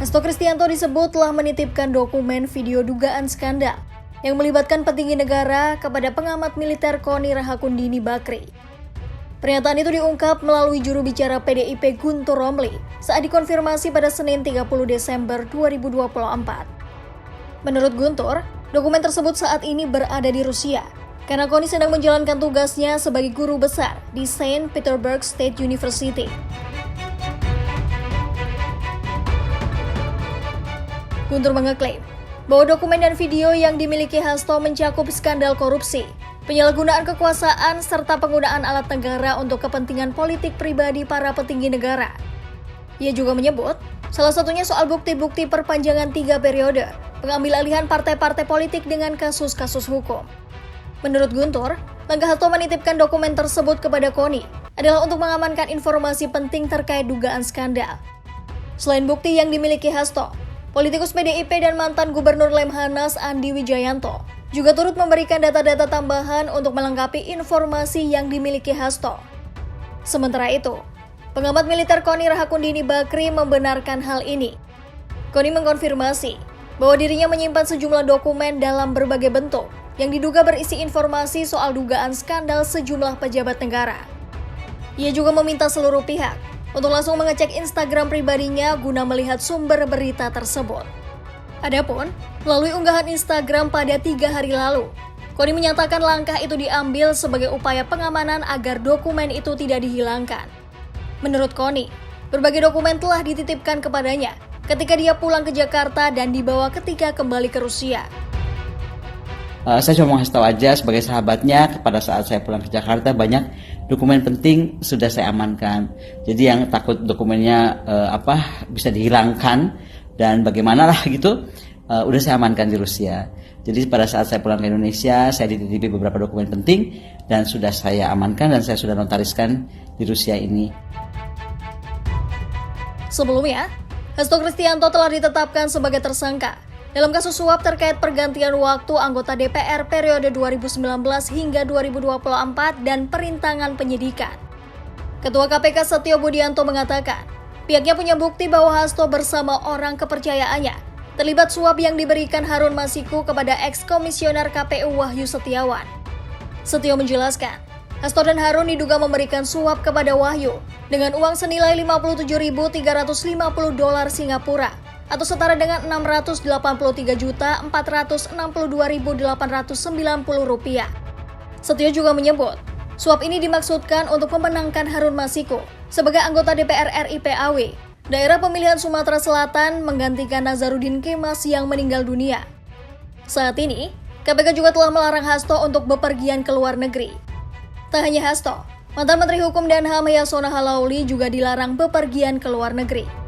Hasto Kristianto disebut telah menitipkan dokumen video dugaan skandal yang melibatkan petinggi negara kepada pengamat militer Koni Rahakundini Bakri. Pernyataan itu diungkap melalui juru bicara PDIP Guntur Romli saat dikonfirmasi pada Senin 30 Desember 2024. Menurut Guntur, dokumen tersebut saat ini berada di Rusia karena Koni sedang menjalankan tugasnya sebagai guru besar di Saint Petersburg State University. Guntur mengeklaim bahwa dokumen dan video yang dimiliki Hasto mencakup skandal korupsi, penyalahgunaan kekuasaan, serta penggunaan alat negara untuk kepentingan politik pribadi para petinggi negara. Ia juga menyebut, salah satunya soal bukti-bukti perpanjangan 3 periode, pengambil alihan partai-partai politik dengan kasus-kasus hukum. Menurut Guntur, langkah Hasto menitipkan dokumen tersebut kepada Koni adalah untuk mengamankan informasi penting terkait dugaan skandal. Selain bukti yang dimiliki Hasto, politikus PDIP dan mantan Gubernur Lemhanas Andi Wijayanto juga turut memberikan data-data tambahan untuk melengkapi informasi yang dimiliki Hasto. Sementara itu, pengamat militer Koni Rahakundini Bakri membenarkan hal ini. Koni mengkonfirmasi bahwa dirinya menyimpan sejumlah dokumen dalam berbagai bentuk yang diduga berisi informasi soal dugaan skandal sejumlah pejabat negara. Ia juga meminta seluruh pihak untuk langsung mengecek Instagram pribadinya guna melihat sumber berita tersebut. Adapun, melalui unggahan Instagram pada 3 hari lalu, Koni menyatakan langkah itu diambil sebagai upaya pengamanan agar dokumen itu tidak dihilangkan. Menurut Koni, berbagai dokumen telah dititipkan kepadanya ketika dia pulang ke Jakarta dan dibawa ketika kembali ke Rusia. Saya cuma mau kasih tahu aja sebagai sahabatnya, pada saat saya pulang ke Jakarta banyak dokumen penting sudah saya amankan. Jadi yang takut dokumennya bisa dihilangkan dan bagaimana lah gitu, udah saya amankan di Rusia. Jadi pada saat saya pulang ke Indonesia, saya dititipi beberapa dokumen penting dan sudah saya amankan dan saya sudah notariskan di Rusia ini. Sebelumnya, Hasto Kristianto telah ditetapkan sebagai tersangka dalam kasus suap terkait pergantian waktu anggota DPR periode 2019 hingga 2024 dan perintangan penyidikan. Ketua KPK Setio Budianto mengatakan, pihaknya punya bukti bahwa Hasto bersama orang kepercayaannya terlibat suap yang diberikan Harun Masiku kepada ex-komisioner KPU Wahyu Setiawan. Setio menjelaskan, Hasto dan Harun diduga memberikan suap kepada Wahyu dengan uang senilai $57.350 Singapura atau setara dengan Rp683.462.890. Setio juga menyebut, suap ini dimaksudkan untuk memenangkan Harun Masiku sebagai anggota DPR RI PAW, daerah pemilihan Sumatera Selatan menggantikan Nazarudin Kemas yang meninggal dunia. Saat ini, KPK juga telah melarang Hasto untuk bepergian ke luar negeri. Tak hanya Hasto, mantan Menteri Hukum dan HAM Yasona Halauli juga dilarang bepergian ke luar negeri.